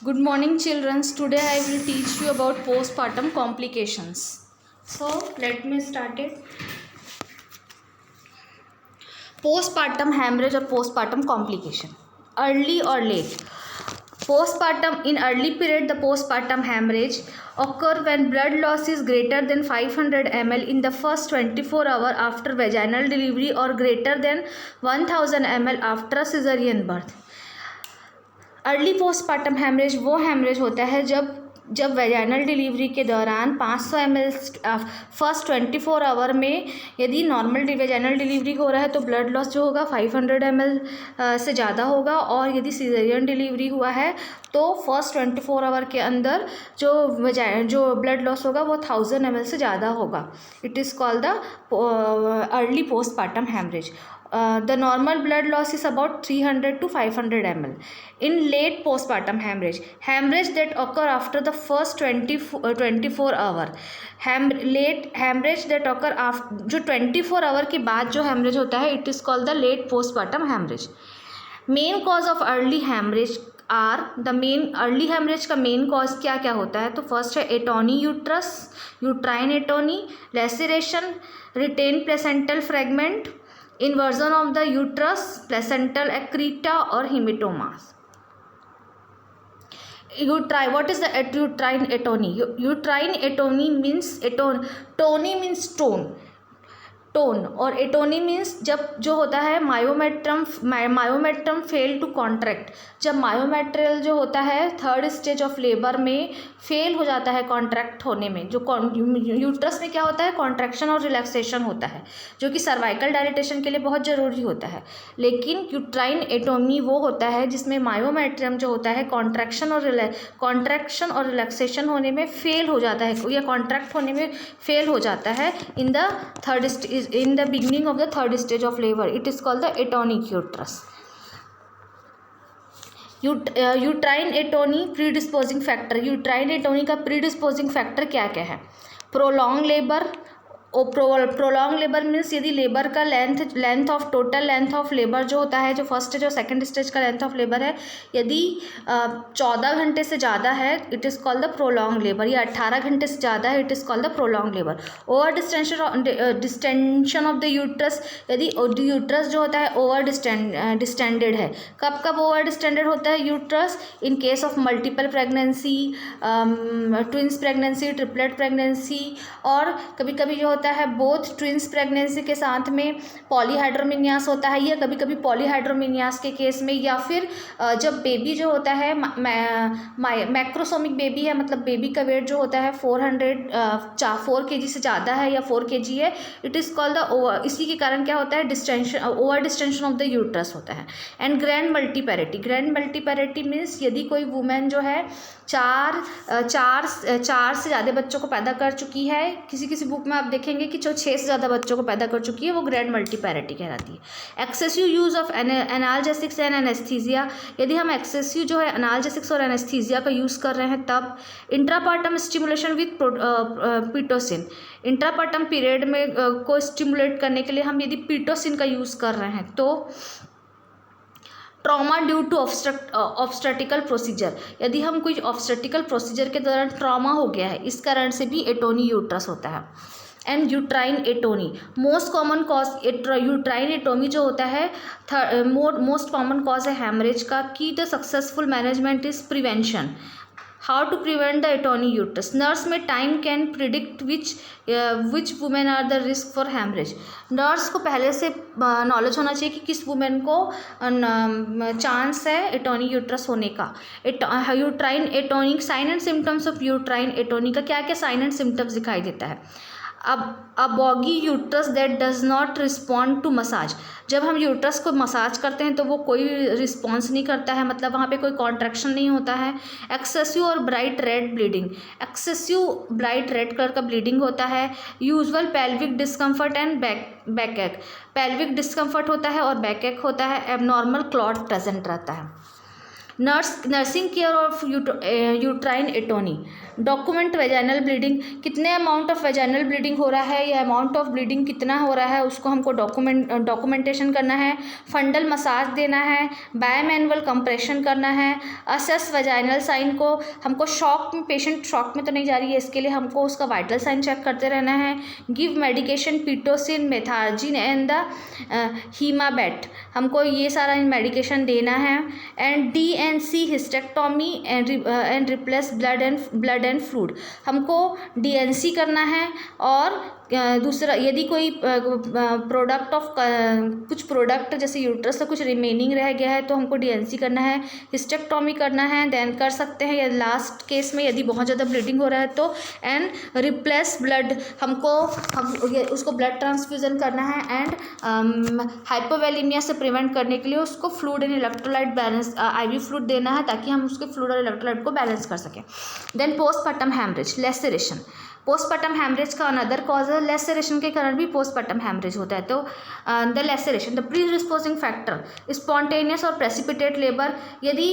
Good morning, children. Today I will teach you about postpartum complications. So let me start it. Postpartum hemorrhage or postpartum complication. Early or late. Postpartum, in early period, the postpartum hemorrhage occur when blood loss is greater than 500 ml in the first 24 hours after vaginal delivery or greater than 1000 ml after a cesarean birth. Early postpartum haemorrhage वो haemorrhage होता है जब vaginal delivery के दौरान 500 ml first 24 our में यदि normal vaginal delivery हो रहा है तो ब्लड लॉस जो होगा 500 ml से ज़्यादा होगा, और यदि सीजरियन डिलीवरी हुआ है तो फर्स्ट 24 आवर के अंदर जो ब्लड लॉस होगा वो 1000 ml से ज़्यादा होगा. It is called the early postpartum haemorrhage. The normal blood loss is about 300 to 500 ml. In late postpartum hemorrhage that occur after the first 24 hour, late hemorrhage that occur after जो 24 hour के बाद जो hemorrhage होता है, it is called the late postpartum hemorrhage. Main cause of early hemorrhage are the main early haemorrhage का main cause क्या क्या होता है. तो फर्स्ट है atony uterus, uterine atony, laceration, retained placental fragment, inversion of the uterus, placental accreta or hematomas. What is the uterine atony? Uterine atony means tony means stone, और atony means जब जो होता है मायोमेट्रम फेल टू कॉन्ट्रैक्ट. जब myometrial जो होता है third stage of labour में फेल हो जाता है कॉन्ट्रैक्ट होने में. जो यूट्रस में क्या होता है, कॉन्ट्रैक्शन और रिलैक्सेशन होता है जो कि सर्वाइकल डायलेटेशन के लिए बहुत ज़रूरी होता है. लेकिन यूट्राइन एटोमी वो होता है जिसमें मायोमेट्रियम जो होता है कॉन्ट्रैक्शन और रिलैक्सेशन होने में फेल हो जाता है या कॉन्ट्रैक्ट होने में फेल हो जाता है in the beginning of the third stage of labor. It is called the atonic uterus. Uterine atony predisposing factor. Uterine atony का predisposing factor क्या क्या है? prolonged labor. Prolong labour means यदि लेबर का length of total length of labour जो होता है, जो फर्स्ट स्टेज और सेकंड स्टेज का लेंथ ऑफ लेबर है, यदि 14 घंटे से ज़्यादा है it is called the prolong labour, या 18 घंटे से ज़्यादा है it is called the prolong labour. Over distension of the uterus, यदि यूट्रस जो होता है ओवर डिस्टेंडेड है. कब ओवर डिस्टेंडेड होता है uterus? In case of multiple pregnancy, twins pregnancy, triplet pregnancy, और कभी कभी जो होता है बोथ ट्विंस प्रेगनेंसी के साथ में पॉलीहाइड्रोमिनियास होता है, या कभी कभी पॉलीहाइड्रोमिनियास के केस में, या फिर जब बेबी जो होता है मैक्रोसोमिक बेबी है, मतलब बेबी का वेट जो होता है 4 kg से ज़्यादा है या 4 kg है, इट इज़ कॉल्ड द इसी के कारण क्या होता है over distension of the uterus होता है. एंड ग्रैंड मल्टीपैरिटी मीन्स यदि कोई वुमेन जो है चार से ज़्यादा बच्चों को पैदा कर चुकी है, किसी बुक में आप देखेंगे कि जो 6 से ज़्यादा बच्चों को पैदा कर चुकी है वो ग्रैंड मल्टीपैरिटी कहलाती है. Excessive use of analgesics and anaesthesia, यदि हम एक्सेसिव जो है एनाल्जेसिक्स और एनेस्थीसिया का यूज़ कर रहे हैं तब. Intrapartum stimulation with Pitocin, intrapartum period में को स्टिमुलेट करने के लिए हम यदि पिटोसिन का यूज़ कर रहे हैं तो. Trauma due to obstetrical procedure, यदि हम कोई ऑब्स्टेटिकल प्रोसीजर के दौरान ट्रॉमा हो गया है इस कारण से भी एटोनी यूट्रस होता है. And uterine atony, most common cause uterine atony जो होता है मोस्ट कॉमन कॉज है हेमरेज का. Key the successful management is prevention. How to prevent the atony uterus? Nurse में time can predict which women are the risk for haemorrhage. Nurse को पहले से knowledge होना चाहिए कि किस वुमेन को चांस है एटोनी यूट्रस होने का. Uterine atonic sign and symptoms of uterine atony का क्या क्या साइन एंड सिम्टम्स दिखाई देता है. अब boggy uterus that does not respond to massage, जब हम यूट्रस को मसाज करते हैं तो वो कोई रिस्पॉन्स नहीं करता है, मतलब वहाँ पे कोई कॉन्ट्रैक्शन नहीं होता है. एक्सेसिव और bright red bleeding, excessive bright red colour का ब्लीडिंग होता है. Usual pelvic discomfort and back एक, पेल्विक डिस्कम्फर्ट होता है और बैक एक होता है. एबनॉर्मल क्लॉट प्रेजेंट रहता है. Nursing care of uterine atony. Document vaginal bleeding, कितने अमाउंट ऑफ वेजाइनल ब्लीडिंग हो रहा है या अमाउंट ऑफ ब्लीडिंग कितना हो रहा है उसको हमको डॉक्यूमेंटेशन करना है। फंडल मसाज देना है, बायमैनुअल कंप्रेशन करना है, असेस वेजाइनल साइन को, हमको शॉक में, पेशेंट शॉक में तो नहीं जा रही है, इसके लिए हमको उसका वाइटल साइन चेक करते रहना है। Give medication Pitocin, Methergine and the Hemabate, हमको ये सारा मेडिकेशन देना है। And DNC hysterectomy and replace blood and fluid, हमको DNC करना है। और दूसरा, यदि कोई प्रोडक्ट ऑफ कुछ प्रोडक्ट जैसे यूट्रस से कुछ रिमेनिंग रह गया है तो हमको DNC करना है, हिस्टेक्टोमी करना है, देन कर सकते हैं। या लास्ट केस में यदि बहुत ज़्यादा ब्लीडिंग हो रहा है तो एंड रिप्लेस ब्लड, उसको ब्लड ट्रांसफ्यूज़न करना है। एंड हाइपोवैलीमिया से प्रिवेंट करने के लिए उसको fluid and electrolyte balance, IV fluid देना है ताकि हम उसके फ्लूइड और इलेक्ट्रोलाइट को बैलेंस कर सकें। Then postpartum haemorrhage, laceration, postpartum haemorrhage का अनदर कॉज है, लेसेरेशन के कारण भी पोस्टपार्टम हैमरेज होता है। तो the laceration, the pre disposing factor, spontaneous और प्रेसिपिटेट लेबर, यदि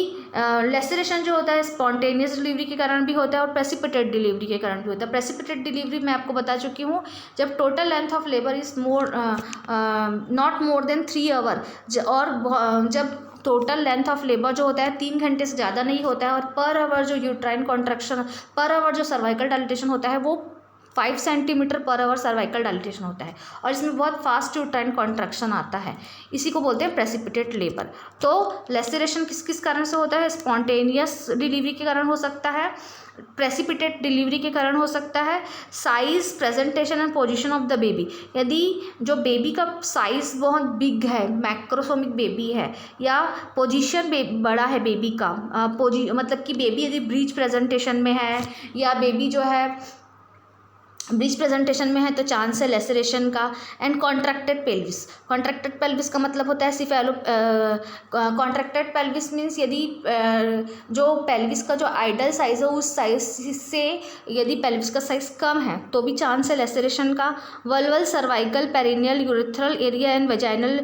लेसेरेशन जो होता है स्पॉन्टेनियस डिलीवरी के कारण भी होता है और प्रेसिपिटेट डिलीवरी के कारण भी होता है। प्रेसिपिटेट डिलीवरी मैं आपको बता चुकी हूँ, जब total length of labour is not more than 3 hour, और जब टोटल लेंथ ऑफ लेबर जो होता है 3 घंटे से ज़्यादा नहीं होता है, और पर आवर जो यूट्राइन कॉन्ट्रैक्शन, पर आवर जो सर्वाइकल डायलिटेशन होता है वो 5 centimetre per hour cervical dilatation होता है, और इसमें बहुत फास्ट यूट्राइन कॉन्ट्रैक्शन आता है, इसी को बोलते हैं प्रेसिपिटेट लेबर। तो लेसेरेशन किस किस कारण से होता है? स्पॉन्टेनियस डिलीवरी के कारण हो सकता है, प्रेसिपिटेट डिलीवरी के कारण हो सकता है, size, presentation and position of the baby, यदि जो बेबी का साइज बहुत बिग है, मैक्रोसोमिक बेबी है, या पोजीशन बड़ा है बेबी का, मतलब कि बेबी यदि ब्रीच प्रेजेंटेशन में है या बेबी जो है ब्रीच प्रेजेंटेशन में है तो चांस है लेसरेशन का। And contracted pelvis, contracted pelvis का मतलब होता है सिफेलो, कॉन्ट्रैक्टेड पेल्विस मीन्स यदि जो पेल्विस का जो आइडल साइज है उस साइज से यदि पेल्विस का साइज कम है तो भी चांस है लेसरेशन का। Vulval, cervical, perineal, urethral area and vaginal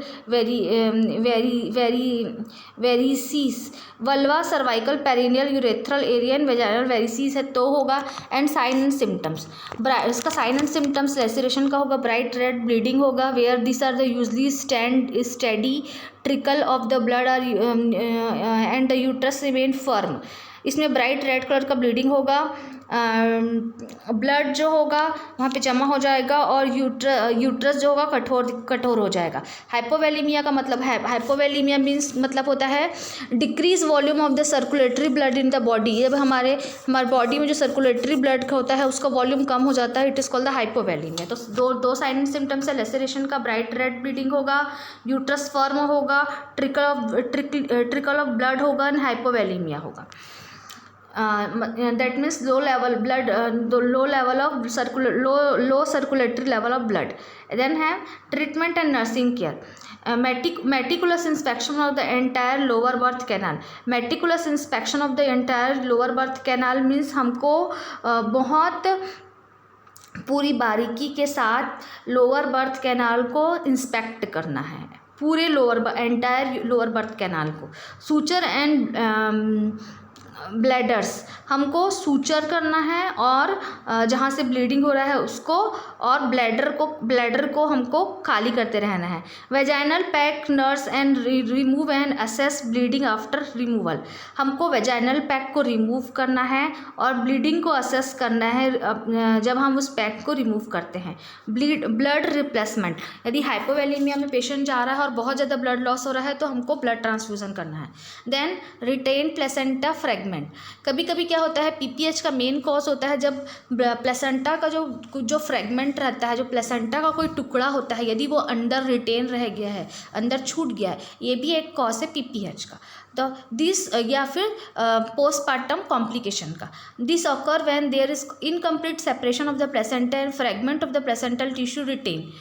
varices, vulva, cervical, perineal, urethral area and vaginal varices है तो होगा। एंड साइन एंड सिम्टम्स, इसका साइन एंड सिम्टम्स लेसरेशन का होगा, ब्राइट रेड ब्लीडिंग होगा, where this are the usually steady trickle of the blood are and the uterus remain firm, इसमें bright red colour का bleeding होगा, blood जो होगा वहाँ पे जमा हो जाएगा और यूट्रस जो होगा कठोर हो जाएगा। हाइपोवैलीमिया का मतलब है, हाइपोवैलीमिया मीन्स मतलब होता है decrease volume of the circulatory blood in the body, जब हमारे बॉडी में जो सर्कुलेटरी ब्लड होता है उसका वॉल्यूम कम हो जाता है, इट इज़ कॉल्ड द हाइपोवैलीमिया। तो दो साइन एंड सिम्टम्स है लेसरेशन का, ब्राइट रेड ब्लीडिंग होगा, यूट्रस फर्म होगा, ट्रिकल ऑफ ब्लड होगा एंड हाइपोवैलीमिया होगा। That means low circulatory level of blood. Then have treatment and nursing care. Meticulous inspection of the entire lower birth canal. Meticulous inspection of the entire lower birth canal means हमको बहुत पूरी बारीकी के साथ lower berth canal को inspect करना है, पूरे एंटायर लोअर बर्थ कैनाल को। सूचर एंड ब्लैडर्स, हमको सूचर करना है और जहाँ से ब्लीडिंग हो रहा है उसको, और ब्लैडर को हमको खाली करते रहना है। Vaginal pack, nurse and remove and assess bleeding after removal, हमको वेजाइनल पैक को रिमूव करना है और ब्लीडिंग को असेस करना है जब हम उस पैक को रिमूव करते हैं। ब्लड रिप्लेसमेंट, यदि हाइपोवैलीमिया में पेशेंट जा रहा है और बहुत ज़्यादा ब्लड लॉस हो रहा है तो हमको ब्लड ट्रांसफ्यूज़न करना है। देन रिटेन प्लेसेंटा फ्रेगमेंट, कभी कभी क्या होता है PPH का मेन कॉज होता है जब प्लेसेंटा का जो फ्रेगमेंट रहता है, जो प्लेसेंटा का कोई टुकड़ा होता है यदि वो अंदर रिटेन रह गया है, अंदर छूट गया है, ये भी एक कॉज है PPH का। तो दिस या फिर पोस्टपार्टम कॉम्प्लिकेशन का, this occur when there is incomplete separation of the placenta and fragment of the placental tissue retain.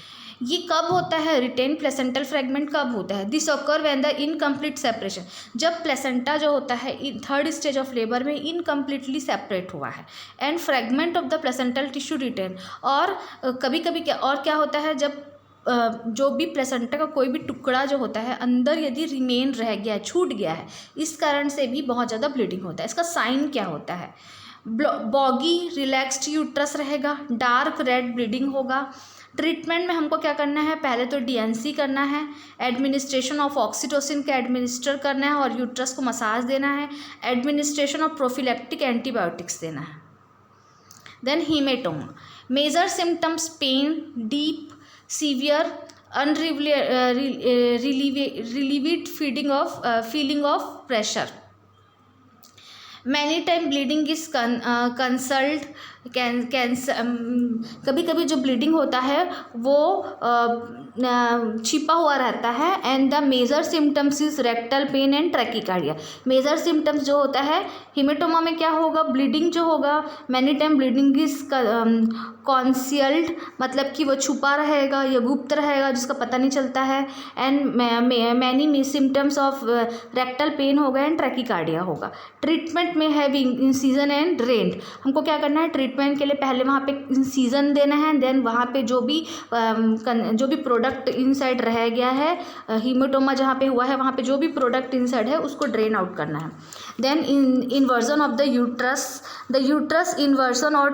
ये कब होता है? रिटेन प्लेसेंटल फ्रेगमेंट कब होता है? This occur when the incomplete separation, जब प्लेसेंटा जो होता है थर्ड स्टेज ऑफ लेबर में इनकम्प्लीटली सेपरेट हुआ है, and fragment of the placental tissue retain. और कभी कभी क्या होता है जब जो भी प्लेसेंटा का कोई भी टुकड़ा जो होता है अंदर यदि रिमेन रह गया है, छूट गया है, इस कारण से भी बहुत ज़्यादा ब्लीडिंग होता है। इसका साइन क्या होता है? बॉगी रिलैक्स्ड यूट्रस रहेगा, डार्क रेड ब्लीडिंग होगा। ट्रीटमेंट में हमको क्या करना है? पहले तो डीएनसी करना है, एडमिनिस्ट्रेशन ऑफ ऑक्सीटोसिन का एडमिनिस्टर करना है और यूट्रस को मसाज देना है, एडमिनिस्ट्रेशन ऑफ प्रोफिलैक्टिक एंटीबायोटिक्स देना है। Then haematoma, major symptoms pain, deep severe relieved feeling of pressure. Many time bleeding is consult कभी कभी जो ब्लीडिंग होता है वो छिपा हुआ रहता है। And the major symptoms is rectal pain and tachycardia. Major symptoms जो होता है हीमेटोमा में क्या होगा? ब्लीडिंग जो होगा, मैनी टाइम ब्लीडिंग इज कॉन्सियल्ड, मतलब कि वो छुपा रहेगा या गुप्त रहेगा जिसका पता नहीं चलता है। And many symptoms of rectal pain होगा एंड ट्रैकिकार्डिया होगा। ट्रीटमेंट में है इंसिजन एंड ड्रेन। हमको क्या करना है? ट्रीटमेंट के लिए पहले वहाँ पे इंसिजन देना है, देन वहाँ पे जो भी प्रोडक्ट इनसाइड रह गया है, हीमेटोमा जहाँ पे हुआ है वहाँ पे जो भी प्रोडक्ट इनसाइड है उसको ड्रेन आउट करना है। Then inversion of the uterus inversion और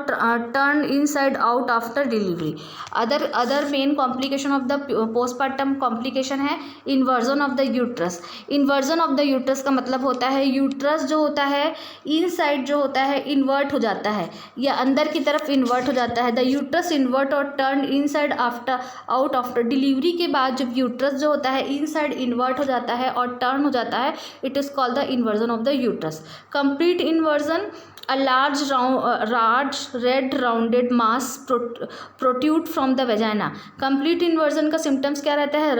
turn inside out after delivery. Other main complication of the postpartum complication है inversion of the uterus. Inversion of the uterus का मतलब होता है यूट्रस जो होता है इनसाइड जो होता है इन्वर्ट हो जाता है या अंदर की तरफ इन्वर्ट हो जाता है। द यूट्रस इन्वर्ट और turn inside out after delivery के बाद जब यूट्रस जो होता है इनसाइड इन्वर्ट हो जाता है और टर्न हो जाता है, it is called the inversion of the uterus. Complete inversion, a large red rounded mass protrude from the vagina। Complete inversion का सिम्टम्स क्या रहता है?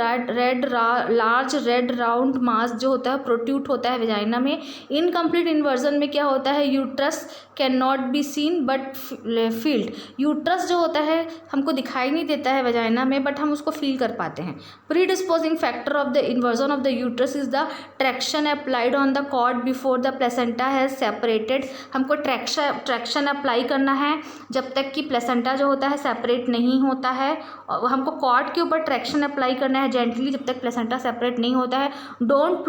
लार्ज रेड राउंड मास जो होता है प्रोट्रूड होता है वेजाइना में। इनकम्प्लीट इन्वर्जन में क्या होता है? Uterus can not be seen but field. Uterus जो होता है हमको दिखाई नहीं देता है वेजाइना में, बट हम उसको फील कर पाते हैं। Pre disposing factor of the inversion of the uterus is the traction applied on the cord before the placenta has separated. हमको ट्रैक्शन अप्लाई करना है जब तक कि प्लेसेंटा जो होता है सेपरेट नहीं होता है। और हमको कॉर्ड के ऊपर ट्रैक्शन अप्लाई करना है जेंटली जब तक प्लेसेंटा सेपरेट नहीं होता है। Don't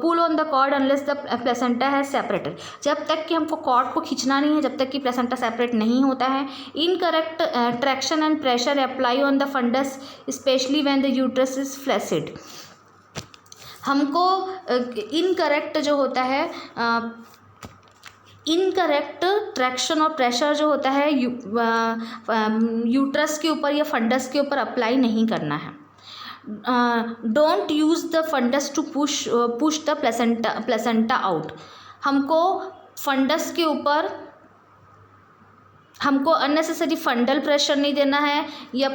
pull on the cord unless the placenta has separated. जब तक कि हमको कॉर्ड को खींचना नहीं है जब तक कि प्लेसेंटा सेपरेट नहीं होता है। Incorrect traction and pressure apply on the fundus especially when the uterus is flaccid. हमको इनकरेक्ट जो होता है इनकरेक्ट ट्रैक्शन और प्रेशर जो होता है यूट्रस के ऊपर या फंडस के ऊपर अप्लाई नहीं करना है। Don't use the fundus to push the placenta out. हमको फंडस के ऊपर हमको अननेसेसरी फंडल प्रेशर नहीं देना है या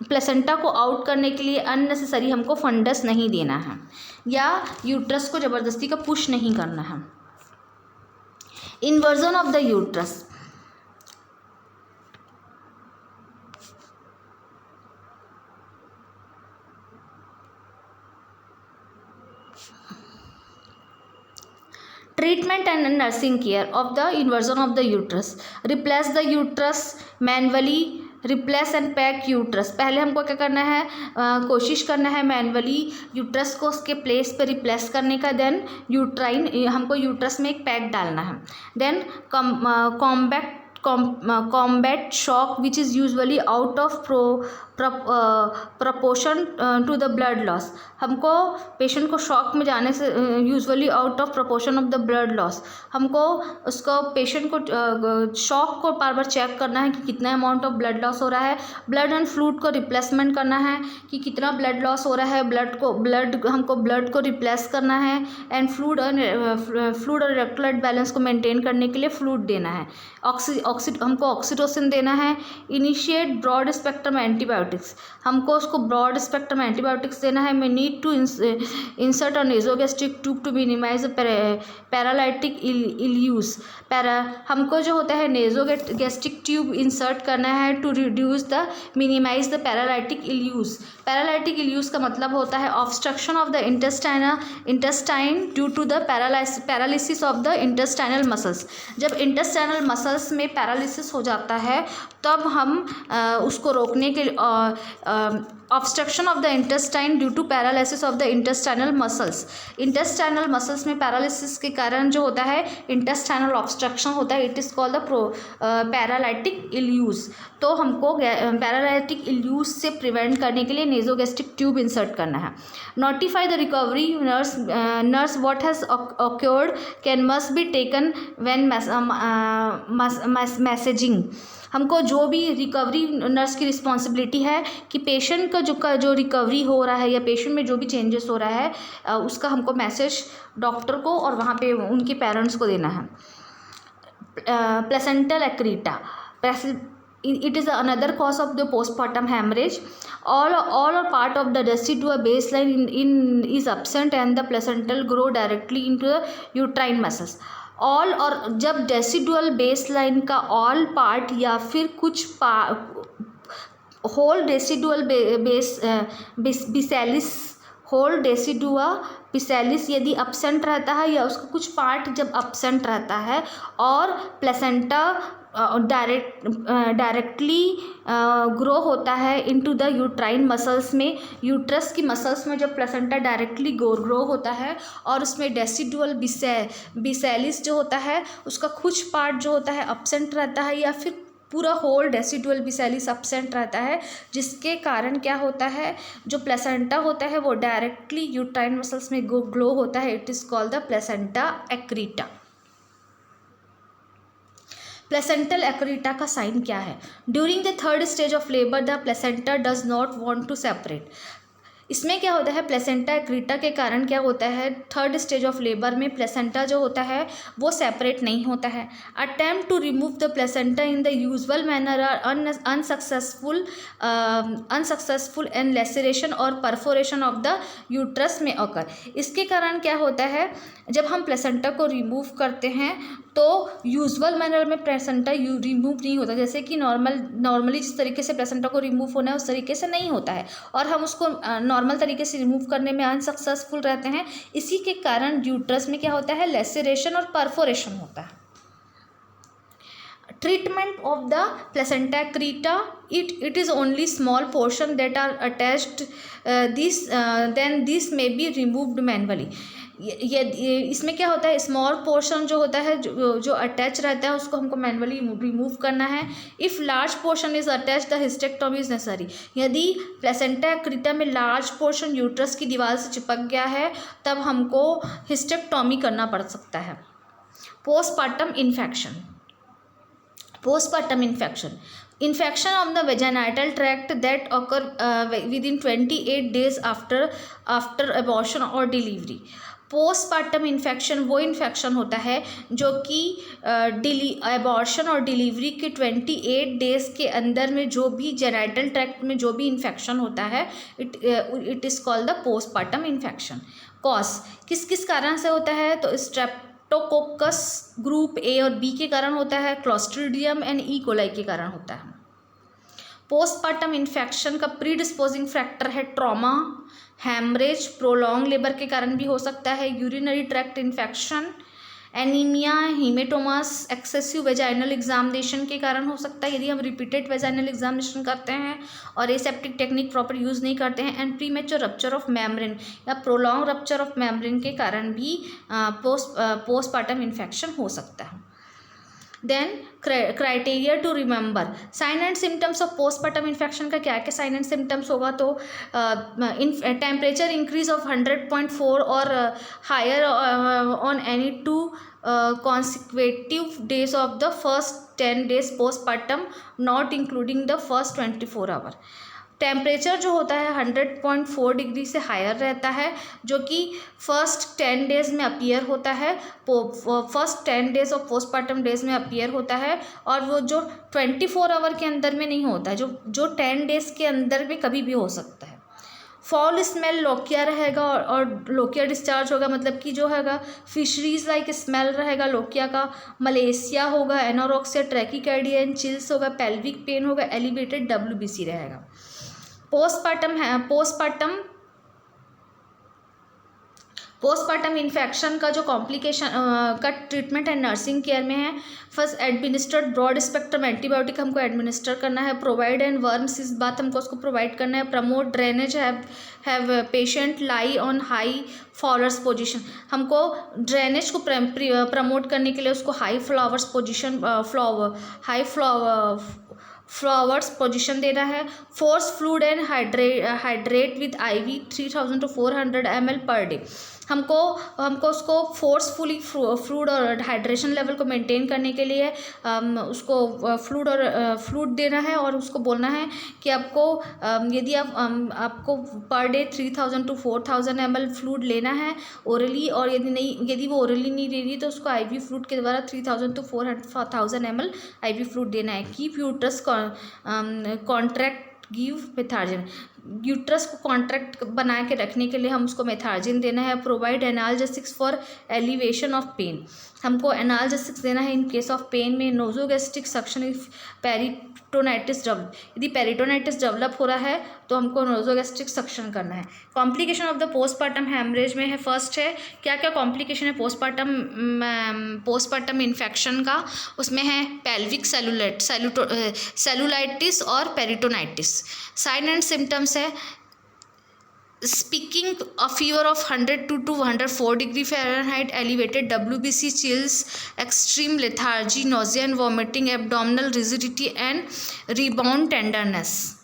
प्लेसेंटा को आउट करने के लिए अननेसेसरी हमको फंडस नहीं देना है या यूट्रस को ज़बरदस्ती का पुश नहीं करना है। Inversion of the uterus, treatment and nursing care of the inversion of the uterus। replace the uterus manually, replace and pack uterus. पहले हमको क्या करना है? कोशिश करना है मैनुअली यूट्रस को उसके प्लेस पे रिप्लेस करने का। देन यूट्राइन हमको यूट्रस में एक पैक डालना है। Then combat shock which is usually out of proportion to the blood loss. हमको पेशेंट को शॉक में जाने से usually out of proportion of the blood loss, हमको उसको पेशेंट को शॉक को बार बार चेक करना है कि कितना अमाउंट ऑफ ब्लड लॉस हो रहा है। ब्लड एंड फ्लूइड को रिप्लेसमेंट करना है कि कितना ब्लड लॉस हो रहा है। हमको ब्लड को रिप्लेस करना है। एंड फ्लूइड और इलेक्ट्रोलाइट बैलेंस को मेंटेन करने के लिए फ्लूइड देना है। हमको ऑक्सीटोसिन देना है। इनिशिएट ब्रॉड स्पेक्ट्रम एंटीबायोटिक्स, हमको उसको ब्रॉड स्पेक्ट्रम एंटीबायोटिक्स देना है। May need to insert a nasogastric tube to minimise paralytic ileus. हमको जो होता है नेजोगैस्ट्रिक ट्यूब इंसर्ट करना है to reduce the minimise the paralytic ileus. Paralytic ileus का मतलब होता है obstruction of the intestine due to the paralysis of the intestinal muscles. जब इंटेस्टाइनल मसल्स में पैरालिसिस हो जाता है तब हम उसको रोकने के obstruction of the intestine due to paralysis of the intestinal muscles में पैरालिसिस के कारण जो होता है इंटेस्टाइनल ऑब्स्ट्रक्शन होता है, it is called the paralytic ileus. तो हमको पैरालाइटिक इल्यूज से प्रिवेंट करने के लिए नेजोगैस्ट्रिक ट्यूब इंसर्ट करना है। Notify the recovery nurse what has occurred can must be taken when messaging. हमको जो भी रिकवरी नर्स की रिस्पॉन्सिबिलिटी है कि पेशेंट का जो रिकवरी हो रहा है या पेशेंट में जो भी चेंजेस हो रहा है उसका हमको मैसेज डॉक्टर को और वहाँ पे उनके पेरेंट्स को देना है। Placental accreta, it is another cause of the postpartum hemorrhage. All or part of the decidual baseline is absent and the placental grow directly into the uterine muscles. All, और जब डेसिडुअल बेस लाइन का all part या फिर कुछ whole decidual बिसैलिस whole decidua बिसैलिस यदि absent रहता है या उसका कुछ पार्ट जब अपसेंट रहता है और प्लेसेंटा डायरेक्टली ग्रो होता है इनटू द यूट्राइन मसल्स में, यूट्रस की मसल्स में जब प्लेसेंटा डायरेक्टली ग्रो होता है और उसमें डेसिडुअल बिसैलिस जो होता है उसका कुछ पार्ट जो होता है अपसेंट रहता है या फिर पूरा होल डेसिडुअल बिसैलिस अपसेंट रहता है, जिसके कारण क्या होता है जो प्लेसेंटा होता है वो डायरेक्टली यूट्राइन मसल्स में ग्लो होता है। It is called the placenta accreta. Placental accreta का साइन क्या है? During the third stage of labour the placenta does not want to separate. इसमें क्या होता है प्लेसेंटा एक्रीटा के कारण क्या होता है थर्ड स्टेज ऑफ लेबर में प्लेसेंटा जो होता है वो सेपरेट नहीं होता है। Attempt to remove the placenta in the usual manner are unsuccessful and laceration और परफोरेशन ऑफ द यूट्रस में ऑकर। इसके कारण क्या होता है जब हम प्लेसेंटा को रिमूव करते हैं तो यूजुअल मैनर में प्लेसेंटा रिमूव नहीं होता, जैसे कि नॉर्मली जिस तरीके से प्लेसेंटा को रिमूव होना है उस तरीके से नहीं होता है और हम उसको नॉर्मल तरीके से रिमूव करने में अनसक्सेसफुल रहते हैं। इसी के कारण यूट्रस में क्या होता है लेसरेशन और परफोरेशन होता है। Treatment of the placenta accreta, it is only small portion that are attached, then this may be removed manually। ये इसमें क्या होता है स्मॉल पोर्शन जो होता है जो अटैच रहता है उसको हमको मैनुअली रिमूव करना है। If large portion is attach the hysterectomy is necessary. यदि प्लेसेंटा एक्रीटा में लार्ज पोर्शन यूट्रस की दीवार से चिपक गया है तब हमको हिस्टेक्टोमी करना पड़ सकता है। Postpartum infection of the vaginal tract that occur within 28 days after abortion or delivery। Postpartum infection वो इन्फेक्शन होता है जो कि एबॉर्शन और डिलीवरी के 28 डेज़ के अंदर में जो भी जेनाइटल ट्रैक्ट में जो भी इन्फेक्शन होता है it is called the postpartum infection. Cause किस किस कारण से होता है तो स्ट्रेप्टोकोकस ग्रुप ए और बी के कारण होता है, क्लोस्ट्रीडियम एंड ई कोलाई के कारण होता है। पोस्टपार्टम इन्फेक्शन का प्रीडिस्पोजिंग फैक्टर है ट्रॉमा, हैमरेज, प्रोलॉन्ग लेबर के कारण भी हो सकता है, urinary tract infection, anaemia, haematomas, excessive vaginal examination के कारण हो सकता है यदि हम रिपीटेड वेजाइनल एग्जामिनेशन करते हैं और एसेप्टिक टेक्निक प्रॉपर यूज़ नहीं करते हैं, and premature rupture of membrane या प्रोलॉन्ग रप्चर ऑफ मेम्ब्रेन के कारण भी पोस्टपार्टम इन्फेक्शन हो सकता है। Then criteria to remember, sign and symptoms of postpartum infection का क्या क्या साइन एंड सिम्टम्स होगा तो टेम्परेचर इंक्रीज ऑफ 100.4 और higher on any 2 consecutive days of the first 10 days postpartum not including the first 24 hour। Temperature जो होता है 100.4 degree से हायर रहता है जो कि फर्स्ट 10 डेज़ में अपीयर होता है, first 10 days of postpartum days में अपीयर होता है और वो जो 24 आवर के अंदर में नहीं होता है, जो 10 डेज़ के अंदर में कभी भी हो सकता है। फॉल स्मेल लोकिया रहेगा और लोकिया डिस्चार्ज होगा, मतलब कि जो हैगा फिशरीज लाइक स्मेल रहेगा लोकिया का। मलेशिया होगा, एनोरेक्सिया, ट्रैकिकार्डिया, चिल्स होगा, पेल्विक पेन होगा, एलिवेटेड WBC रहेगा। पोस्टमार्टम इन्फेक्शन का जो कॉम्प्लिकेशन का ट्रीटमेंट है नर्सिंग केयर में है। First, administered broad spectrum antibiotic हमको एडमिनिस्टर करना है। प्रोवाइड एंड वर्म्स, इस बात हमको उसको प्रोवाइड करना है। Promote drainage, have patient lie on high flowers position, हमको ड्रेनेज को प्रमोट करने के लिए उसको high flowers position flowers position देना है। Force fluid and hydrate with IV 3000 to 400 ml per day, हमको उसको फोर्सफुली फ्लूड और हाइड्रेशन लेवल को मेंटेन करने के लिए उसको फ्लूड देना है और उसको बोलना है कि आपको यदि आपको per day 3000 to 4000 ml fluid लेना है ओरली, और यदि वो ओरली नहीं ले रही तो उसको IV फ्लूड के द्वारा 3000 to 4000 ml IV फ्लूड देना है। Keep uterus contract, give methergine, uterus को कॉन्ट्रैक्ट बना के रखने के लिए हम उसको मेथार्जिन देना है। Provide analgesics for elevation of pain, हमको एनाल्जेसिक्स देना है इन केस ऑफ पेन में। Nasogastric suction if peritonitis develop, यदि पेरिटोनाइटिस डेवलप हो रहा है तो हमको नोजोगैस्ट्रिक सक्शन करना है। Complication of the postpartum haemorrhage में है, फर्स्ट है क्या क्या कॉम्प्लिकेशन है पोस्टमार्टम इन्फेक्शन का, उसमें है पेल्विक सेलुलाइटिस और पेरिटोनाइटिस। साइन एंड सिम्टम्स है speaking a fever of 102 to 104 degree Fahrenheit, elevated WBC, chills, extreme lethargy, nausea and vomiting, abdominal rigidity and rebound tenderness.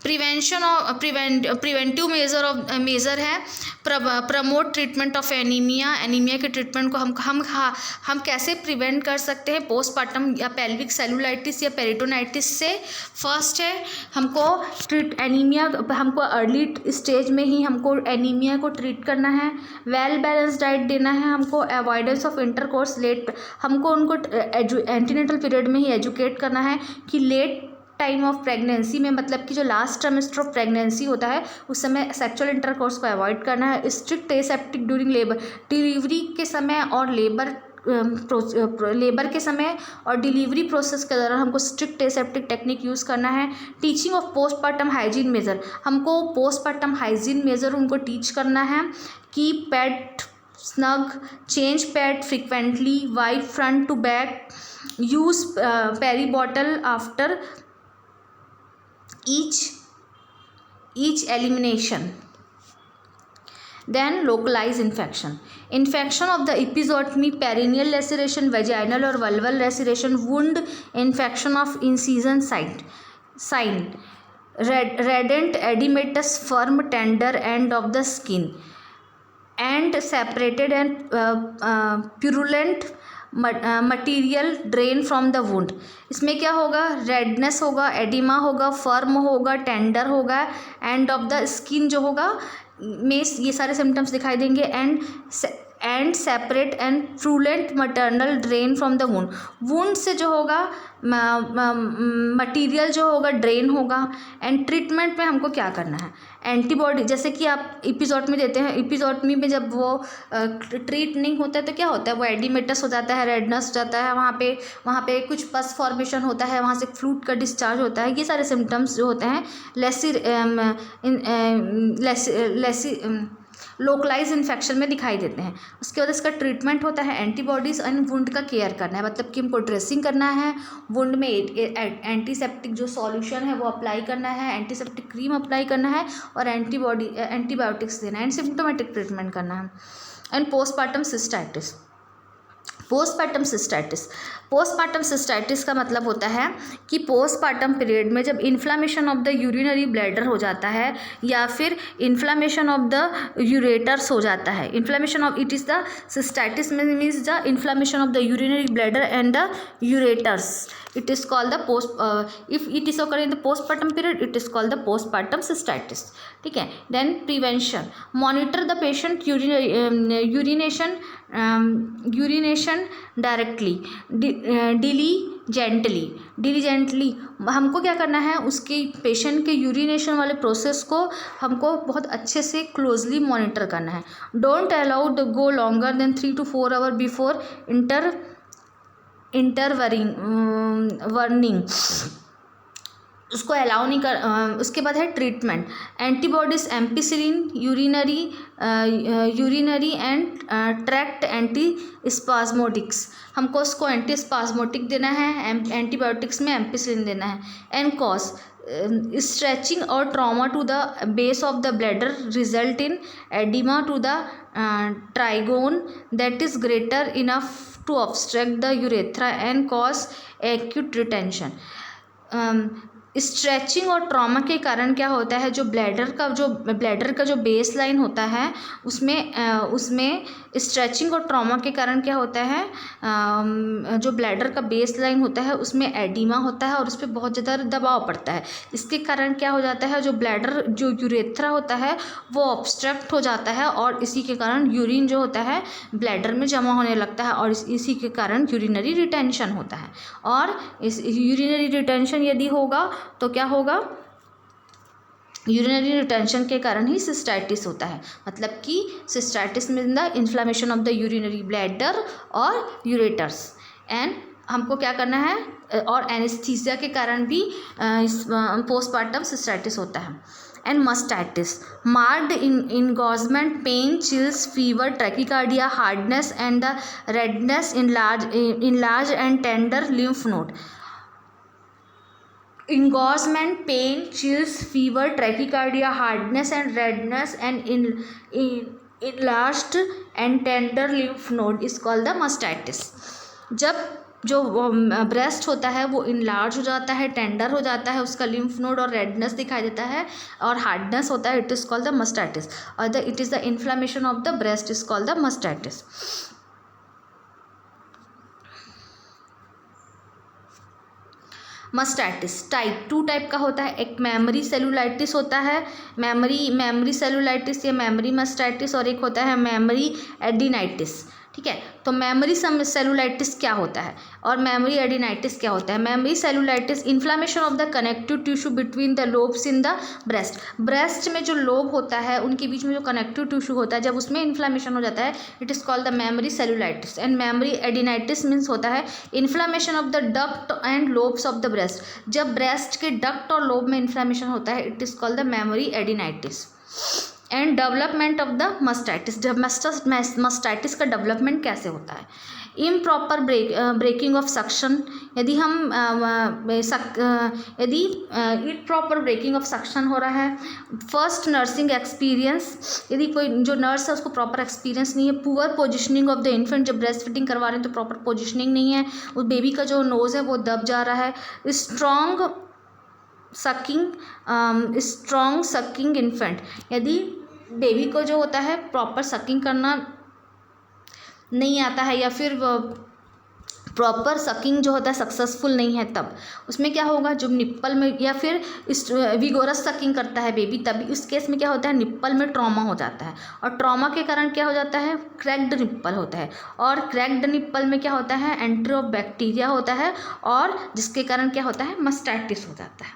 Preventive measure है promote treatment of anaemia के treatment को हम कैसे prevent कर सकते हैं postmortem या पेल्विक सेलुलाइटिस या पेरिटोनाइटिस से। फर्स्ट है हमको हमको अर्ली स्टेज में ही हमको एनीमिया को ट्रीट करना है। वेल बैलेंस डाइट देना है हमको। अवॉइडेंस ऑफ इंटरकोर्स लेट, हमको उनको एंटीनेटल पीरियड में ही एजुकेट करना है कि लेट टाइम ऑफ प्रेगनेंसी में, मतलब कि जो लास्ट ट्राइमेस्टर ऑफ प्रेगनेंसी होता है उस समय सेक्सुअल इंटरकोर्स को अवॉइड करना है। Strict aseptic during labour, delivery के समय और लेबर के समय और डिलीवरी प्रोसेस के दौरान हमको स्ट्रिक्ट एसेप्टिक टेक्निक यूज़ करना है। Teaching of postpartum hygiene measure, हमको पोस्टमार्टम हाइजीन मेजर उनको टीच करना है कि pad snug, change pad frequently, wipe front to back, use peri bottle after each elimination. Then localized infection of the episiotomy, perineal laceration, vaginal or vulval laceration, wound, infection of incision sign, redent edematous firm tender end of the skin and separated and purulent material drain from the wound. इसमें क्या होगा, redness होगा, oedema होगा, firm होगा, tender होगा, end of the skin जो होगा में ये सारे सिम्टम्स दिखाई देंगे। And separate and purulent maternal drain from the wound, wound से जो होगा मटीरियल जो होगा ड्रेन होगा। एंड ट्रीटमेंट में हमको क्या करना है, एंटीबॉडी, जैसे कि आप एपिजोटमी देते हैं, एपिजोटमी में जब वो ट्रीट नहीं होता है तो क्या होता है, वो एडिमेटस हो जाता है, रेडनेस हो जाता है, वहाँ पे कुछ पस फॉर्मेशन होता है, वहाँ से फ्लूइड का डिस्चार्ज होता है। ये सारे सिम्टम्स जो होते हैं लोकलाइज इन्फेक्शन में दिखाई देते हैं। उसके बाद इसका ट्रीटमेंट होता है एंटीबॉडीज़ एंड वुंड का केयर करना है, मतलब कि हमको ड्रेसिंग करना है, वुंड में एंटीसेप्टिक जो सॉल्यूशन है वो अप्लाई करना है, एंटीसेप्टिक क्रीम अप्लाई करना है और एंटीबायोटिक्स देना है, एंड सिम्टोमेटिक ट्रीटमेंट करना है। एंड पोस्टमार्टम सिस्टाइटिस का मतलब होता है कि पोस्टमार्टम पीरियड में जब inflammation of the urinary bladder हो जाता है या फिर इन्फ्लामेशन ऑफ द यूरेटर्स हो जाता है। Inflammation of it is the cystitis means the inflammation of the urinary bladder and the ureters. It is called the if it is occurring in the postpartum period, it is called the postpartum cystitis. ठीक है। Then prevention, monitor the patient urination directly, diligently हमको क्या करना है, उसके patient के urination वाले process को हमको बहुत अच्छे से क्लोजली मॉनिटर करना है। Don't allow the go longer than 3 to 4 hours before intervening. उसको अलाउ नहीं कर उसके बाद है treatment, antibodies ampicillin, urinary and tract antispasmodics, हमको उसको एंटी स्पाज्मोटिक देना है, एंटीबायोटिक्स में एम्पिसिलिन देना है। एंड कॉज स्ट्रेचिंग और trauma to the base of the bladder result in oedema to the trigone that is greater enough to obstruct the urethra and cause acute retention. Stretching और trauma के कारण क्या होता है, जो ब्लैडर का जो बेस लाइन होता है उसमें स्ट्रेचिंग और ट्रॉमा के कारण क्या होता है, जो ब्लैडर का बेस लाइन होता है उसमें एडिमा होता है और उस पर बहुत ज़्यादा दबाव पड़ता है। इसके कारण क्या हो जाता है, जो यूरेथ्रा होता है वो ऑब्स्ट्रक्ट हो जाता है और इसी के कारण यूरिन जो होता है ब्लैडर में जमा होने लगता है और इसी के कारण यूरिनरी रिटेंशन होता है। और इस यूरिनरी रिटेंशन यदि होगा तो क्या होगा, यूरिनरी रिटेंशन के कारण ही सिस्टाइटिस होता है। मतलब कि cystitis mean the inflammation of the urinary bladder और यूरेटर्स। एंड हमको क्या करना है, और एनेस्थीसिया के कारण भी पोस्टमार्टम सिस्टाइटिस होता है। And mastitis, marked engorgement, pain, chills, fever, tachycardia, hardness and the redness enlarged and tender lymph node। engorgement, pain, chills, fever, tachycardia, hardness and redness and enlarged and tender lymph node is called the mastitis। जब जो breast होता है वो enlarge हो जाता है, tender हो जाता है, उसका लिम्फ नोड और रेडनेस दिखाई देता है और हार्डनेस होता है, it is called the mastitis. और it is the inflammation of the breast is called the mastitis. Mastitis type 2 type का होता है। एक मेमोरी सेलुलाइटिस होता है, मेमोरी सेलुलाइटिस या मेमोरी मस्टाइटिस, और एक होता है मेमोरी एडिनाइटिस। ठीक है, तो मेमोरी सेलुलाइटिस क्या होता है और मेमोरी एडिनाइटिस क्या होता है। Mammary cellulitis inflammation of the connective tissue between the lobes in the breast में जो लोब होता है उनके बीच में जो कनेक्टिव टिश्यू होता है जब उसमें इन्फ्लामेशन हो जाता है, it is called the mammary cellulitis. And mammary adenitis means होता है inflammation of the duct and lobes of the breast. जब ब्रेस्ट के डक्ट और लोब में इन्फ्लामेशन होता है, it is called the mammary adenitis. And development of the mastitis, जब mastitis का डेवलपमेंट कैसे होता है। इम्प्रॉपर ब्रेकिंग ऑफ सक्शन, यदि इम्प्रॉपर ब्रेकिंग ऑफ सक्शन हो रहा है। फर्स्ट नर्सिंग एक्सपीरियंस, यदि कोई जो नर्स है उसको प्रॉपर एक्सपीरियंस नहीं है। Poor positioning of the infant, जब ब्रेस्ट फीडिंग करवा रहे हैं तो प्रॉपर पोजिशनिंग नहीं है, उस बेबी का जो नोज़ है वो दब जा रहा है। स्ट्रॉन्ग सकिंग इन्फेंट, यदि बेबी को जो होता है प्रॉपर सकिंग करना नहीं आता है या फिर प्रॉपर सकिंग जो होता है सक्सेसफुल नहीं है, तब उसमें क्या होगा, जब निप्पल में या फिर विगोरस सकिंग करता है बेबी, तभी उस केस में क्या होता है, निप्पल में ट्रॉमा हो जाता है और ट्रॉमा के कारण क्या हो जाता है, क्रैक्ड निप्पल होता है। और क्रैक्ड निप्पल में क्या होता है, एंट्री ऑफ बैक्टीरिया होता है और जिसके कारण क्या होता है, मस्टाइटिस हो जाता है।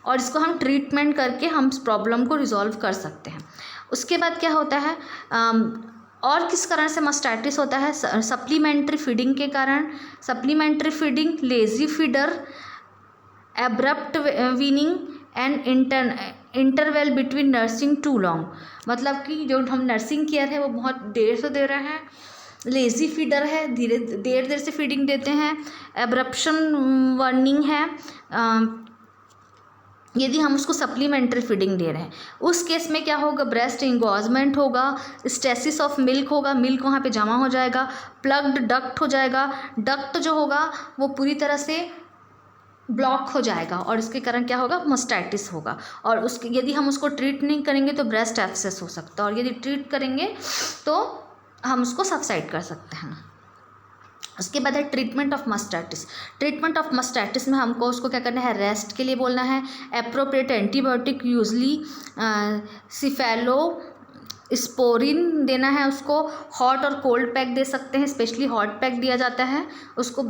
और इसको हम ट्रीटमेंट करके हम इस प्रॉब्लम को रिजॉल्व कर सकते हैं। उसके बाद क्या होता है, और किस कारण से मस्टाइटिस होता है, सप्लीमेंट्री फीडिंग के कारण। Supplementary feeding, lazy feeder, abrupt weaning and interval between nursing too long, मतलब कि जो हम नर्सिंग केयर है वो बहुत देर से दे रहे हैं। लेज़ी फीडर है, देर से फीडिंग देते हैं। एब्रप्शन वर्निंग है, यदि हम उसको सप्लीमेंट्री फीडिंग दे रहे हैं, उस केस में क्या होगा, ब्रेस्ट इंगॉजमेंट होगा, स्टेसिस ऑफ मिल्क होगा, मिल्क वहाँ पे जमा हो जाएगा, प्लग्ड डक्ट हो जाएगा, डक्ट जो होगा वो पूरी तरह से ब्लॉक हो जाएगा और इसके कारण क्या होगा, मस्टाइटिस होगा। और उसके यदि हम उसको ट्रीट नहीं करेंगे तो ब्रेस्ट एब्सेस हो सकता है और यदि ट्रीट करेंगे तो हम उसको सबसाइड कर सकते हैं। उसके बाद है treatment of mastitis. Treatment of mastitis में हमको उसको क्या करना है, रेस्ट के लिए बोलना है। एप्रोप्रिएट एंटीबायोटिक, यूजली सिफेलो स्पोरिन देना है उसको। हॉट और कोल्ड पैक दे सकते हैं, स्पेशली हॉट पैक दिया जाता है उसको।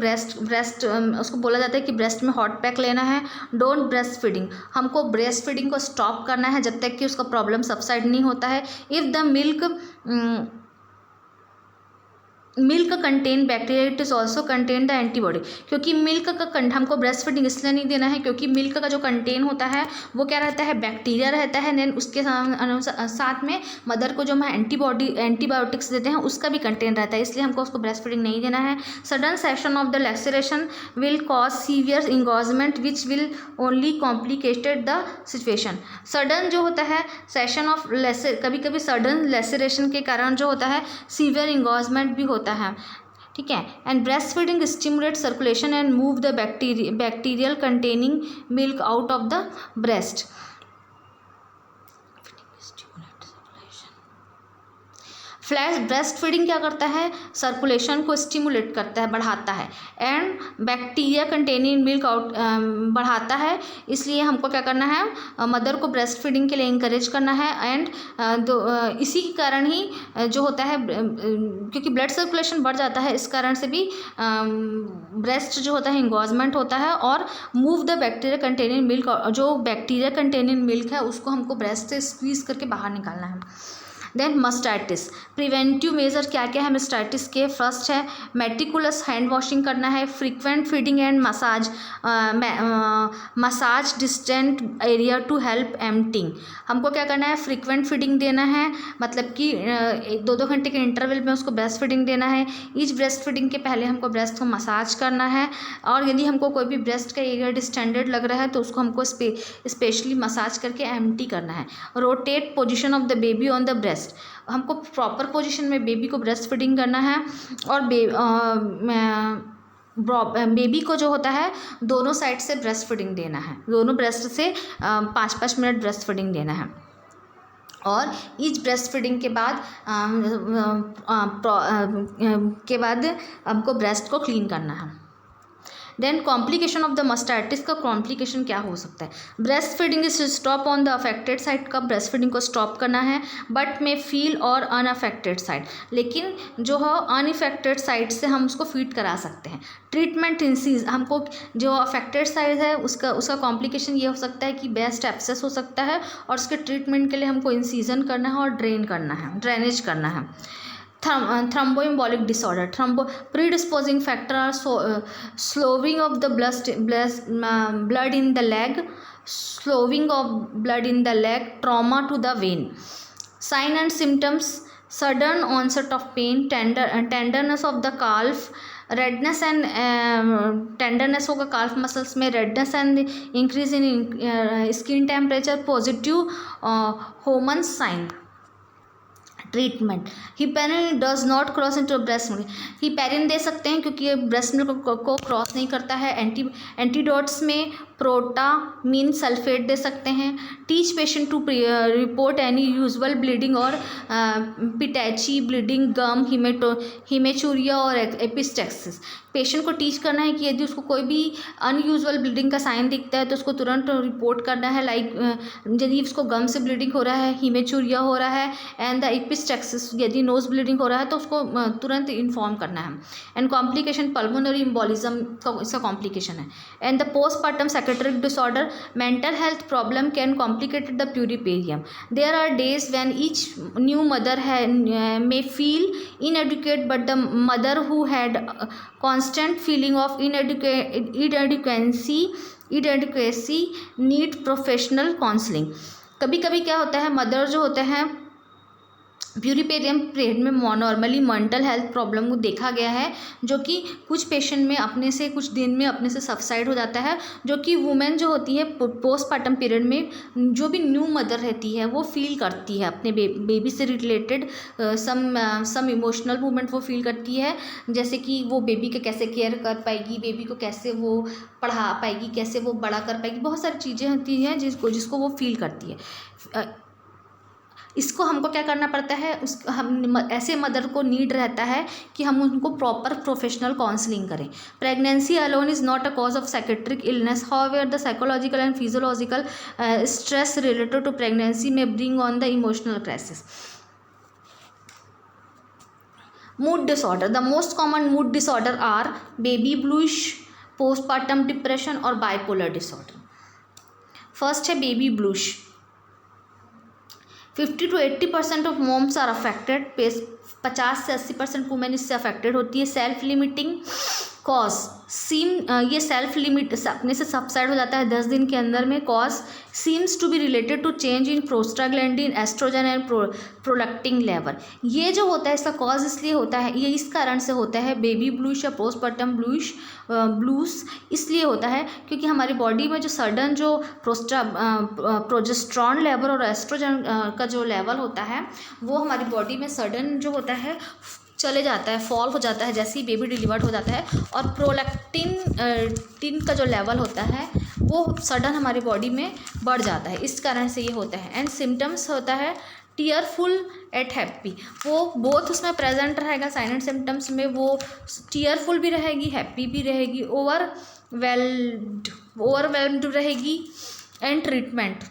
उसको बोला जाता है कि ब्रेस्ट में हॉट पैक लेना है। डोंट ब्रेस्ट फीडिंग, हमको ब्रेस्ट फीडिंग को स्टॉप करना है जब तक कि उसका प्रॉब्लम सबसाइड नहीं होता है। If the milk milk contain bacteria, it is also contain the antibody. क्योंकि मिल्क का हमको ब्रेस्ट फीडिंग इसलिए नहीं देना है क्योंकि मिल्क का जो कंटेन होता है वो क्या रहता है, बैक्टीरिया रहता है। देन उसके साथ में मदर को जो हम एंटीबायोटिक्स देते हैं उसका भी कंटेन रहता है, इसलिए हमको उसको ब्रेस्ट फीडिंग नहीं देना है। Sudden cessation of the lactation will cause severe engorgement which will only complicated the situation. Sudden जो होता है सेशन ऑफ कभी कभी सडन लैसेरेशन के कारण जो होता है सीवियर इंगॉजमेंट भी होता है, ठीक है। And breast feeding stimulate circulation and move the bacterial containing milk out of the breast. Flash breast feeding क्या करता है, सर्कुलेशन को स्टिमुलेट करता है, बढ़ाता है, and bacteria containing milk out बढ़ाता है। इसलिए हमको क्या करना है, मदर को ब्रेस्ट फीडिंग के लिए इंकरेज करना है। एंड इसी के कारण ही जो होता है क्योंकि ब्लड सर्कुलेशन बढ़ जाता है, इस कारण से भी ब्रेस्ट जो होता है इंगॉजमेंट होता है। और move the bacteria containing milk, जो बैक्टीरिया कंटेनिंग मिल्क है उसको हमको ब्रेस्ट से स्क्वीज करके बाहर निकालना है। देन मस्टाइटिस, प्रिवेंटिव मेजर क्या क्या है मस्टाइटिस के। फर्स्ट है मेटिकुलस हैंड वॉशिंग करना है, frequent feeding and massage distant area to help emptying. हमको क्या करना है, फ्रीक्वेंट फीडिंग देना है, मतलब कि 2-2 घंटे के इंटरवल में उसको ब्रेस्ट फीडिंग देना है। ईच ब्रेस्ट फीडिंग के पहले हमको ब्रेस्ट को मसाज करना है, और यदि हमको कोई भी ब्रेस्ट का एरिया डिस्टेंडेड लग रहा है तो उसको हमको स्पेशली मसाज करके एम्प्टी करना है। Rotate position of the baby on the breast, हमको प्रॉपर पोजीशन में बेबी को ब्रेस्ट फीडिंग करना है। और बेबी को जो होता है दोनों साइड से ब्रेस्ट फीडिंग देना है, दोनों ब्रेस्ट से 5-5 मिनट ब्रेस्ट फीडिंग देना है। और ईच ब्रेस्ट फीडिंग के बाद हमको ब्रेस्ट को क्लीन करना है। Then complication of the mastitis का कॉम्प्लिकेशन क्या हो सकता है, breast feeding is stop on the affected side का ब्रेस्ट फीडिंग को स्टॉप करना है, बट में फील और अनअफेक्टेड साइड, लेकिन जो है अनअफेक्टेड साइड से हम उसको फीड करा सकते हैं। ट्रीटमेंट इंसीज, हमको जो अफेक्टेड साइड है उसका कॉम्प्लिकेशन ये हो सकता है कि ब्रेस्ट एब्सेस हो सकता है, और उसके ट्रीटमेंट के लिए हमको इंसीजन करना है और ड्रेनेज करना है। Thromboembolic disorder, predisposing factor are slowing of the blood in the leg, slowing of blood in the leg, trauma to the vein. Sign and symptoms: sudden onset of pain, tenderness of the calf, redness and tenderness होगा calf muscles में, redness and increase in skin temperature, positive Homans sign. Treatment: heparin does not cross into breast milk, heparin दे सकते हैं क्योंकि ये breast milk को cross नहीं करता है। एंटीडोट्स में प्रोटामीन सल्फेट दे सकते हैं। Teach patient to report any usual bleeding और पिटैची ब्लीडिंग, गम, हिमेचूरिया और एपिस्टेक्सिस। पेशेंट को टीच करना है कि यदि उसको कोई भी अनयूजुअल ब्लीडिंग का साइन दिखता है तो उसको तुरंत रिपोर्ट करना है। लाइक यदि उसको गम से ब्लीडिंग हो रहा है, हिमेचूरिया हो रहा है, एंड द एपिस्टेक्सिस यदि नोज ब्लीडिंग हो रहा है तो उसको तुरंत इन्फॉर्म करना है। एंड कॉम्प्लिकेशन: पल्मोनरी एम्बोलिज्म का इसका कॉम्प्लिकेशन है। And the postpartum psychiatric disorder: mental health problem can complicate the puerperium. There are days when each new mother may feel inadequate, but the mother who had constant feeling of inadequacy need professional counseling. कभी कभी क्या होता है, mother जो होते हैं प्यूरिपेरियम period में normally mental health problem को देखा गया है, जो कि कुछ पेशेंट में अपने से कुछ दिन में अपने से सबसाइड हो जाता है, जो कि वुमेन जो होती है पोस्टपार्टम पीरियड में जो भी न्यू मदर रहती है वो फील करती है अपने बेबी से रिलेटेड सम इमोशनल मूवमेंट वो फील करती है, जैसे कि वो बेबी का कैसे केयर कर पाएगी, बेबी को कैसे वो पढ़ा पाएगी, कैसे वो बड़ा कर पाएगी, बहुत सारी चीज़ें होती हैं जिसको वो फील करती है। इसको हमको क्या करना पड़ता है, हम ऐसे मदर को नीड रहता है कि हम उनको प्रॉपर प्रोफेशनल काउंसलिंग करें। Pregnancy alone is not a cause of psychiatric illness, however the psychological and physiological stress related to pregnancy may bring on the emotional crisis. Mood disorder: the most common mood disorder are baby blues, postpartum depression और bipolar disorder. First है baby blues. 50 to 80% of moms are affected 50 से 80% women इससे affected होती है। Self limiting cause ये self limit अपने से subside हो जाता है 10 दिन के अंदर में। Cause seems to be related to change in prostaglandin, oestrogen and prolactin level. ये जो होता है इसका कॉज इसलिए होता है, ये इस कारण से होता है बेबी ब्लूइश या पोस्टपार्टम ब्लूज इसलिए होता है क्योंकि हमारी बॉडी में जो सडन जो प्रोजेस्ट्रॉन लेवल और एस्ट्रोजन का जो लेवल होता है वो हमारी बॉडी में सडन जो होता है चले जाता है, फॉल हो जाता है जैसे ही बेबी डिलीवर्ड हो जाता है। और प्रोलैक्टिन का जो लेवल होता है वो सडन हमारी बॉडी में बढ़ जाता है, इस कारण से ये होता है। एंड सिम्टम्स होता है टीयरफुल एट हैप्पी, वो बोथ उसमें प्रेजेंट रहेगा। साइन एंड सिम्टम्स में वो टीयरफुल भी रहेगी, हैप्पी भी रहेगी, ओवरवेल्म्ड रहेगी। And treatment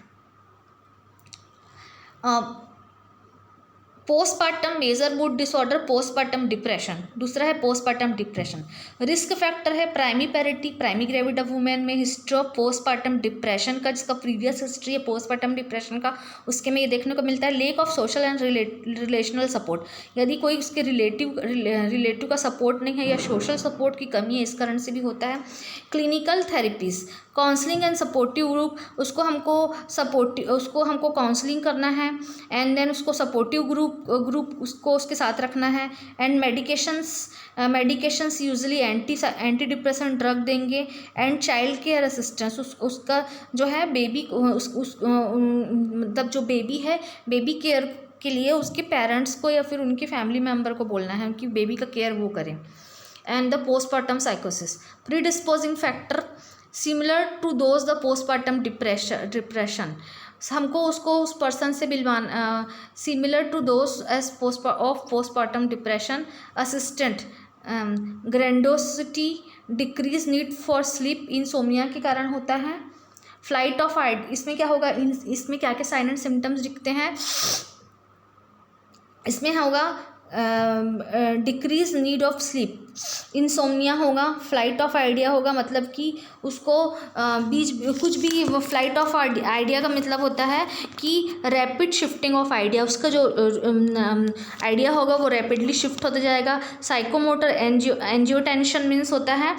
postpartum major mood disorder, postpartum depression. दूसरा है पोस्टपार्टम डिप्रेशन। रिस्क फैक्टर है प्राइमी ग्रेविड ऑफ वुमेन में हिस्ट्री ऑफ पोस्टपार्टम डिप्रेशन का, जिसका प्रीवियस हिस्ट्री है पोस्टपार्टम डिप्रेशन का, उसके में ये देखने को मिलता है। Lack of social and relational support, यदि कोई उसके रिलेटिव का सपोर्ट नहीं है या सोशल सपोर्ट की कमी है, इस कारण से भी होता है। Clinical therapies, counselling and supportive group, उसको हमको काउंसलिंग करना है एंड देन उसको सपोर्टिव ग्रुप उसको उसके साथ रखना है। And medications usually anti depressant drug देंगे। एंड चाइल्ड केयर असिस्टेंस, उसका जो है बेबी मतलब जो बेबी है बेबी केयर के लिए उसके पेरेंट्स को या फिर उनके फैमिली मेम्बर को बोलना है कि बेबी का केयर वो करें। एंड द पोस्टपार्टम साइकोसिस, predisposing factor similar to those the postpartum depression, हमको उसको उस पर्सन से बिलवाना similar to those as postpartum depression. Assistant grandiosity, decrease need for sleep, insomnia के कारण होता है। फ्लाइट ऑफ आइड, इसमें क्या होगा, इसमें क्या क्या साइन एंड सिम्टम्स दिखते हैं, इसमें होगा decrease need of sleep, insomnia होगा, फ्लाइट ऑफ आइडिया होगा, मतलब कि उसको कुछ भी फ्लाइट ऑफ आइडिया का मतलब होता है कि रैपिड शिफ्टिंग ऑफ आइडिया, उसका जो आइडिया होगा वो रैपिडली शिफ्ट होता जाएगा। साइकोमोटर एंजियोटेंशन मीन्स होता है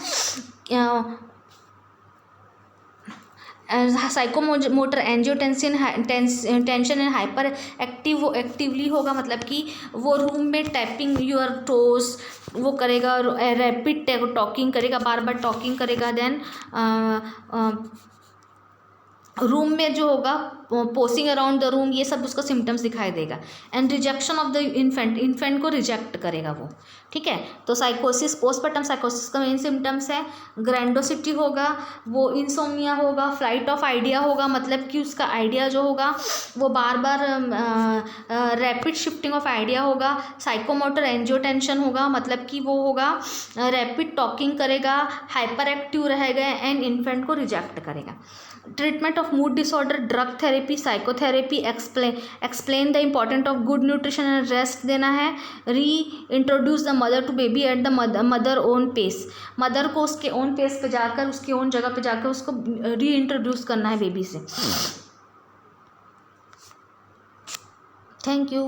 psychomotor angiotensin tension and hyper actively होगा, मतलब कि वो रूम में टैपिंग योर टोज वो करेगा, रैपिड टॉकिंग करेगा, बार बार टॉकिंग करेगा। देन रूम में जो होगा पोसिंग अराउंड द रूम, ये सब उसका सिम्टम्स दिखाई देगा। And rejection of the infant को रिजेक्ट करेगा वो, ठीक है। तो साइकोसिस, पोस्टपार्टम साइकोसिस का मेन सिम्टम्स है ग्रैंडोसिटी होगा, वो इंसोमिया होगा, फ्लाइट ऑफ आइडिया होगा, मतलब कि उसका आइडिया जो होगा वो बार बार रैपिड शिफ्टिंग ऑफ आइडिया होगा। साइकोमोटर एंजियोटेंशन होगा, मतलब कि वो होगा रैपिड टॉकिंग करेगा, हाइपर एक्टिव रहेगा एंड इन्फेंट को रिजेक्ट करेगा। Treatment of mood disorder, drug therapy, psychotherapy, explain the important of good nutrition and rest देना है। Reintroduce the mother to baby at the mother own pace, mother को उसके own pace पे जाकर, उसके own जगह पे जाकर उसको री इंट्रोड्यूस करना है बेबी से। Thank you.